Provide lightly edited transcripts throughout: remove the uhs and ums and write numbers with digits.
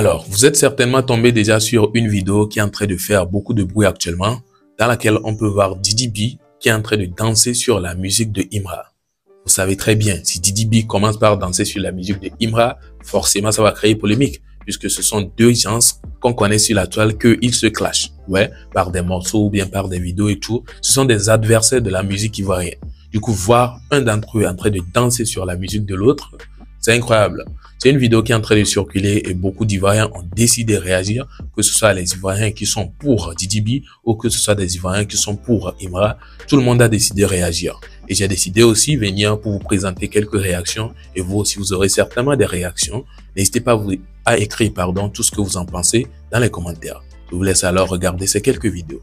Alors, vous êtes certainement tombé déjà sur une vidéo qui est en train de faire beaucoup de bruit actuellement, dans laquelle on peut voir Didi B qui est en train de danser sur la musique de Imra. Vous savez très bien, si Didi B commence par danser sur la musique de Imra, forcément ça va créer polémique, puisque ce sont deux gens qu'on connaît sur la toile qu'ils se clashent. Ouais, par des morceaux ou bien par des vidéos et tout. Ce sont des adversaires de la musique ivoirienne. Du coup, voir un d'entre eux en train de danser sur la musique de l'autre, c'est incroyable. C'est une vidéo qui est en train de circuler et beaucoup d'Ivoiriens ont décidé de réagir, que ce soit les Ivoiriens qui sont pour Didi B ou que ce soit des Ivoiriens qui sont pour Imra. Tout le monde a décidé de réagir. Et j'ai décidé aussi de venir pour vous présenter quelques réactions et vous aussi vous aurez certainement des réactions. N'hésitez pas à écrire tout ce que vous en pensez dans les commentaires. Je vous laisse alors regarder ces quelques vidéos.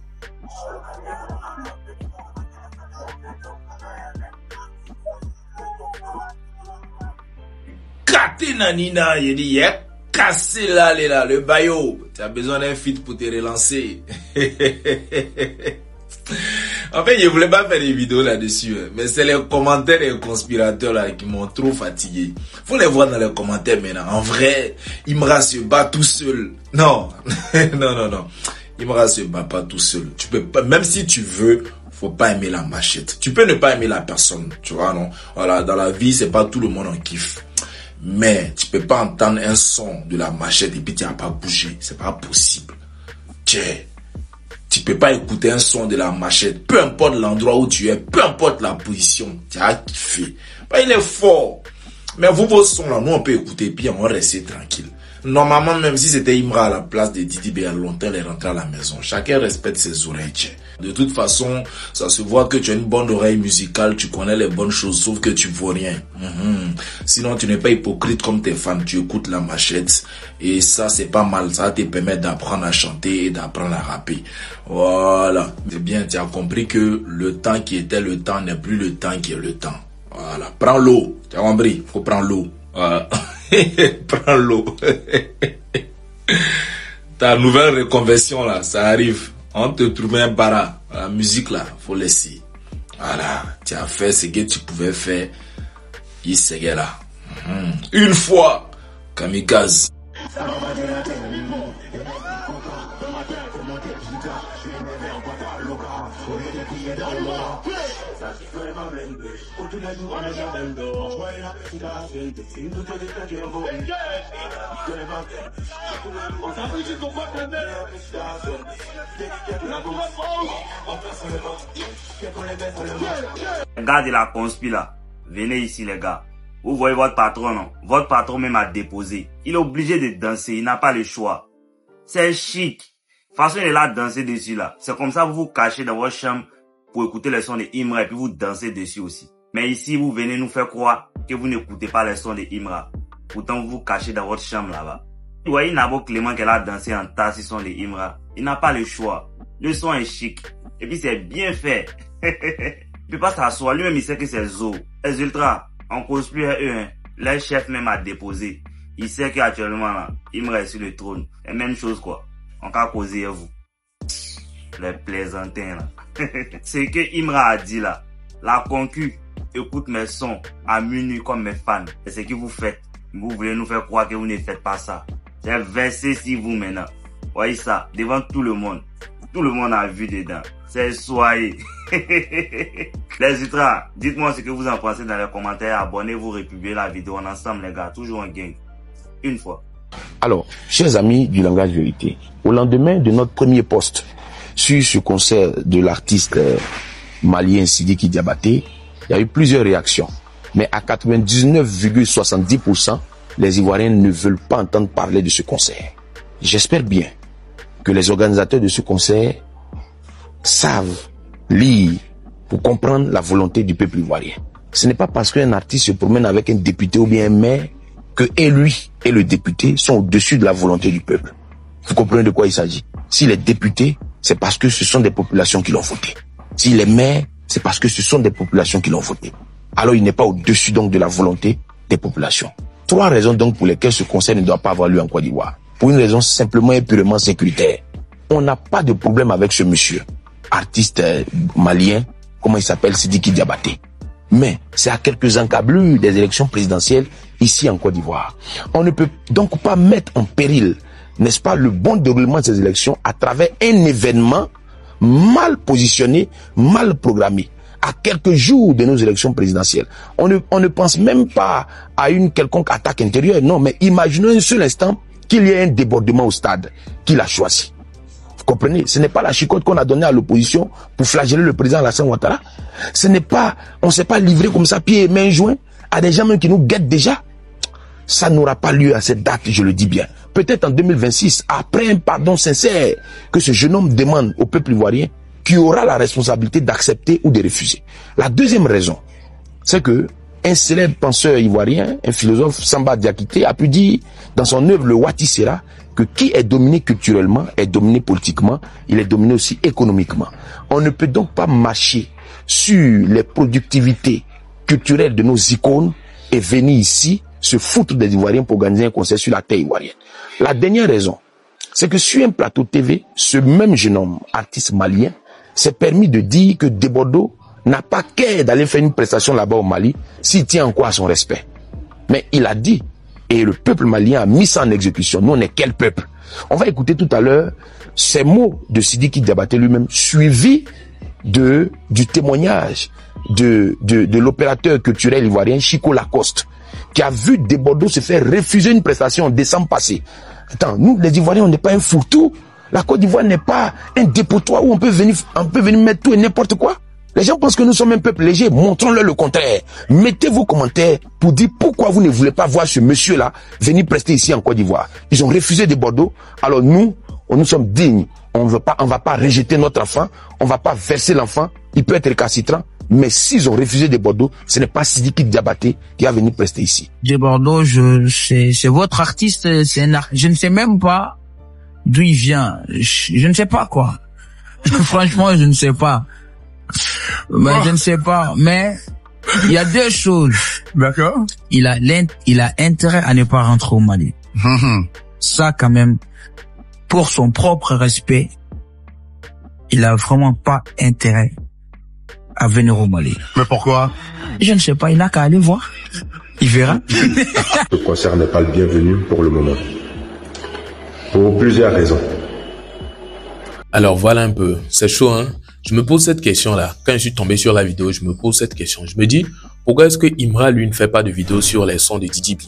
Nanina, il dit, cassé là, le baillot. Tu as besoin d'un feat pour te relancer. En fait, je voulais pas faire des vidéos là-dessus, mais c'est les commentaires des conspirateurs là qui m'ont trop fatigué. Faut les voir dans les commentaires maintenant. En vrai, Imra se bat tout seul. Non, non. Imra se bat pas tout seul. Tu peux pas, même si tu veux, faut pas aimer la machette. Tu peux ne pas aimer la personne, tu vois, non? Voilà, dans la vie, c'est pas tout le monde en kiffe. Mais tu peux pas entendre un son de la machette et puis tu n'as pas bougé. C'est pas possible. Tu peux pas écouter un son de la machette. Peu importe l'endroit où tu es, peu importe la position, tu as kiffé. Bah, il est fort. Mais vous, vos sons là, nous on peut écouter et puis on va rester tranquille. Normalement, même si c'était Imra à la place de Didi B, il y a longtemps, il est rentré à la maison. Chacun respecte ses oreilles. De toute façon, ça se voit que tu as une bonne oreille musicale, tu connais les bonnes choses, sauf que tu vois rien. Sinon, tu n'es pas hypocrite comme tes fans, tu écoutes la machette. Et ça, c'est pas mal. Ça te permet d'apprendre à chanter et d'apprendre à rapper. Voilà. C'est bien, tu as compris que le temps qui était le temps n'est plus le temps qui est le temps. Voilà. Prends l'eau. Tu as compris? Faut prendre l'eau. Voilà. Prends l'eau. Ta nouvelle reconversion là, ça arrive. On te trouve un bara. La musique là, faut laisser. Voilà. Tu as fait ce que tu pouvais faire. Il s'est là. Une fois. Kamikaze. Gars de la conspi là, venez ici les gars. Vous voyez votre patron, non? Votre patron même a déposé. Il est obligé de danser, il n'a pas le choix. C'est chic. De toute façon, il est là danser dessus là. C'est comme ça vous vous cachez dans votre chambre pour écouter les sons de Imra et puis vous dansez dessus aussi. Mais ici, vous venez nous faire croire que vous n'écoutez pas les sons de Imra. Pourtant, vous vous cachez dans votre chambre là-bas. Vous voyez Nabo Clément qui a dansé en tas sur son de Imra. Il n'a pas le choix. Le son est chic. Et puis c'est bien fait. Il peut pas s'asseoir. Lui-même, il sait que c'est Zo. Les ultras, on cause plus à eux. Le chef même a déposé. Il sait qu'actuellement, là, Imra est sur le trône. Et même chose, quoi. On va causer à vous. Les plaisantins, là. C'est que Imra a dit, là. La concu écoute mes sons à minuit comme mes fans. Et ce que vous faites. Vous voulez nous faire croire que vous ne faites pas ça. C'est versé sur vous maintenant. Voyez ça, devant tout le monde. Tout le monde a vu dedans. C'est soyez. Les ultras, dites-moi ce que vous en pensez dans les commentaires. Abonnez-vous, republiez la vidéo. On est ensemble les gars, toujours en gang. Une fois. Alors, chers amis du langage vérité, au lendemain de notre premier post sur ce concert de l'artiste malien Sidiki Diabaté, il y a eu plusieurs réactions. Mais à 99,70%, les Ivoiriens ne veulent pas entendre parler de ce concert. J'espère bien que les organisateurs de ce concert savent lire pour comprendre la volonté du peuple ivoirien. Ce n'est pas parce qu'un artiste se promène avec un député ou bien un maire que lui et le député sont au-dessus de la volonté du peuple. Vous comprenez de quoi il s'agit? Si les députés, c'est parce que ce sont des populations qui l'ont voté. Si les maires, c'est parce que ce sont des populations qui l'ont voté. Alors il n'est pas au-dessus donc de la volonté des populations. 3 raisons donc pour lesquelles ce concert ne doit pas avoir lieu en Côte d'Ivoire. Pour une raison simplement et purement sécuritaire. On n'a pas de problème avec ce monsieur, artiste malien, comment il s'appelle, Sidiki Diabaté. Mais c'est à quelques encablures des élections présidentielles ici en Côte d'Ivoire. On ne peut donc pas mettre en péril n'est-ce pas, le bon déroulement de ces élections à travers un événement mal positionné, mal programmé. À quelques jours de nos élections présidentielles. On ne pense même pas à une quelconque attaque intérieure. Non, mais imaginons un seul instant qu'il y ait un débordement au stade qu'il a choisi. Vous comprenez? Ce n'est pas la chicotte qu'on a donnée à l'opposition pour flageller le président Alassane Ouattara. Ce n'est pas, on ne s'est pas livré comme ça, pieds et mains joints, à des gens même qui nous guettent déjà. Ça n'aura pas lieu à cette date, je le dis bien. Peut-être en 2026, après un pardon sincère que ce jeune homme demande au peuple ivoirien, qui aura la responsabilité d'accepter ou de refuser. La deuxième raison, c'est que un célèbre penseur ivoirien, un philosophe, Samba Diakité, a pu dire dans son œuvre Le Wati Sera que qui est dominé culturellement est dominé politiquement, il est dominé aussi économiquement. On ne peut donc pas marcher sur les productivités culturelles de nos icônes et venir ici se foutre des Ivoiriens pour organiser un concert sur la terre ivoirienne. La dernière raison, c'est que sur un plateau TV, ce même jeune homme, artiste malien, s'est permis de dire que Debordo n'a pas qu'à d'aller faire une prestation là-bas au Mali s'il tient encore à son respect. Mais il a dit, et le peuple malien a mis ça en exécution. Nous, on est quel peuple? On va écouter tout à l'heure ces mots de Sidiki Diabaté lui-même, suivis du témoignage de l'opérateur culturel ivoirien Chico Lacoste, qui a vu Debordo se faire refuser une prestation en décembre passé. Attends, nous, les Ivoiriens, on n'est pas un fourre-tout. La Côte d'Ivoire n'est pas un dépotoir où on peut venir mettre tout et n'importe quoi. Les gens pensent que nous sommes un peuple léger. Montrons-leur le contraire. Mettez vos commentaires pour dire pourquoi vous ne voulez pas voir ce monsieur-là venir prester ici en Côte d'Ivoire. Ils ont refusé de Bordeaux. Alors nous sommes dignes. On va pas rejeter notre enfant. On va pas verser l'enfant. Il peut être récalcitrant. Mais s'ils ont refusé de Bordeaux, ce n'est pas Sidiki Diabaté qui va venir prester ici. De Bordeaux, c'est votre artiste. Je ne sais même pas d'où il vient. Je ne sais pas quoi. Franchement, je ne sais pas. Mais je ne sais pas. Mais il y a deux choses. D'accord. Il a intérêt à ne pas rentrer au Mali. Ça, quand même, pour son propre respect, il a vraiment pas intérêt à venir au Mali. Mais pourquoi? Je ne sais pas. Il n'a qu'à aller voir. Il verra. Le concert n'est pas le bienvenu pour le moment. Pour plusieurs raisons. Alors voilà un peu, c'est chaud hein. Je me pose cette question-là. Quand je suis tombé sur la vidéo, je me pose cette question. Je me dis, pourquoi est-ce que Imra, lui, ne fait pas de vidéo sur les sons de Didi B?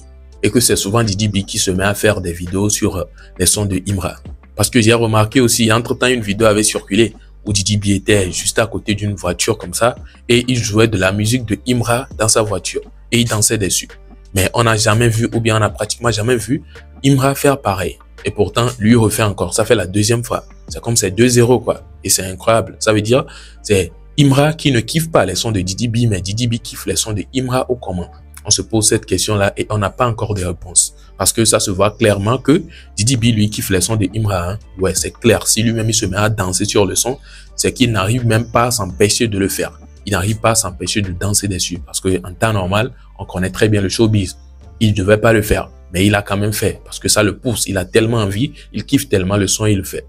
Et que c'est souvent Didi B qui se met à faire des vidéos sur les sons de Imra. Parce que j'ai remarqué aussi, entre-temps, une vidéo avait circulé où Didi B était juste à côté d'une voiture comme ça et il jouait de la musique de Imra dans sa voiture et il dansait dessus. Mais on n'a jamais vu, ou bien on n'a pratiquement jamais vu Imra faire pareil. Et pourtant, lui refait encore. Ça fait la deuxième fois. C'est comme c'est 2-0 quoi. Et c'est incroyable. Ça veut dire, c'est Imra qui ne kiffe pas les sons de Didi B, mais Didi B kiffe les sons de Imra ou comment? On se pose cette question-là et on n'a pas encore de réponse. Parce que ça se voit clairement que Didi B, lui, kiffe les sons de Imra. Hein. Ouais, c'est clair. Si lui-même, il se met à danser sur le son, c'est qu'il n'arrive même pas à s'empêcher de le faire. Il n'arrive pas à s'empêcher de danser dessus. Parce que en temps normal, on connaît très bien le showbiz. Il ne devait pas le faire. Mais il a quand même fait. Parce que ça le pousse. Il a tellement envie. Il kiffe tellement le son, il le fait.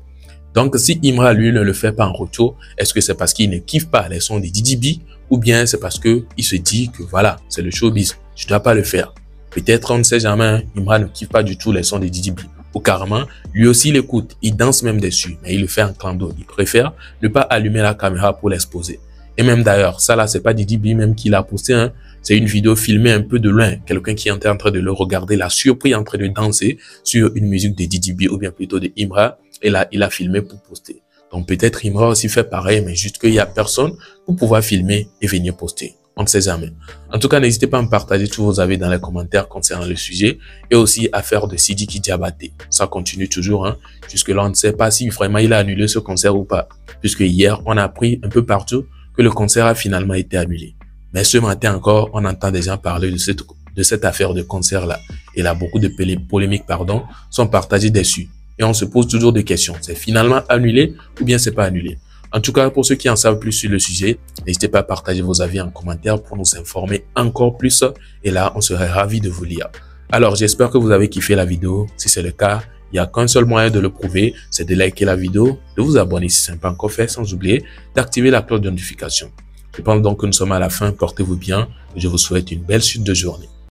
Donc, si Imra, lui, ne le fait pas en retour, est-ce que c'est parce qu'il ne kiffe pas les sons de Didi B ou bien c'est parce que il se dit que voilà, c'est le showbiz, je dois pas le faire. Peut-être, on ne sait jamais, hein, Imra ne kiffe pas du tout les sons de Didi B. Ou carrément, lui aussi il écoute, il danse même dessus, mais il le fait en clando. Il préfère ne pas allumer la caméra pour l'exposer. Et même d'ailleurs, ça là, c'est pas Didi B même qui l'a posté, hein. C'est une vidéo filmée un peu de loin. Quelqu'un qui était en train de le regarder, l'a surpris en train de danser sur une musique de Didi B ou bien plutôt de Imra. Et là, il a filmé pour poster. Donc peut-être Imra aussi fait pareil, mais juste qu'il y a personne pour pouvoir filmer et venir poster. On ne sait jamais. En tout cas, n'hésitez pas à me partager tous vos avis dans les commentaires concernant le sujet et aussi à faire de Sidiki Diabaté. Ça continue toujours, hein. Jusque-là, on ne sait pas si vraiment il a annulé ce concert ou pas. Puisque hier, on a appris un peu partout que le concert a finalement été annulé. Mais ce matin encore, on entend des gens parler de cette affaire de concert-là. Et là, beaucoup de polémiques, sont partagées dessus. Et on se pose toujours des questions. C'est finalement annulé ou bien c'est pas annulé? En tout cas, pour ceux qui en savent plus sur le sujet, n'hésitez pas à partager vos avis en commentaire pour nous informer encore plus. Et là, on serait ravis de vous lire. Alors, j'espère que vous avez kiffé la vidéo. Si c'est le cas, il n'y a qu'un seul moyen de le prouver, c'est de liker la vidéo, de vous abonner si ce n'est pas encore fait, sans oublier d'activer la cloche de notification. Je pense donc que nous sommes à la fin. Portez-vous bien et je vous souhaite une belle suite de journée.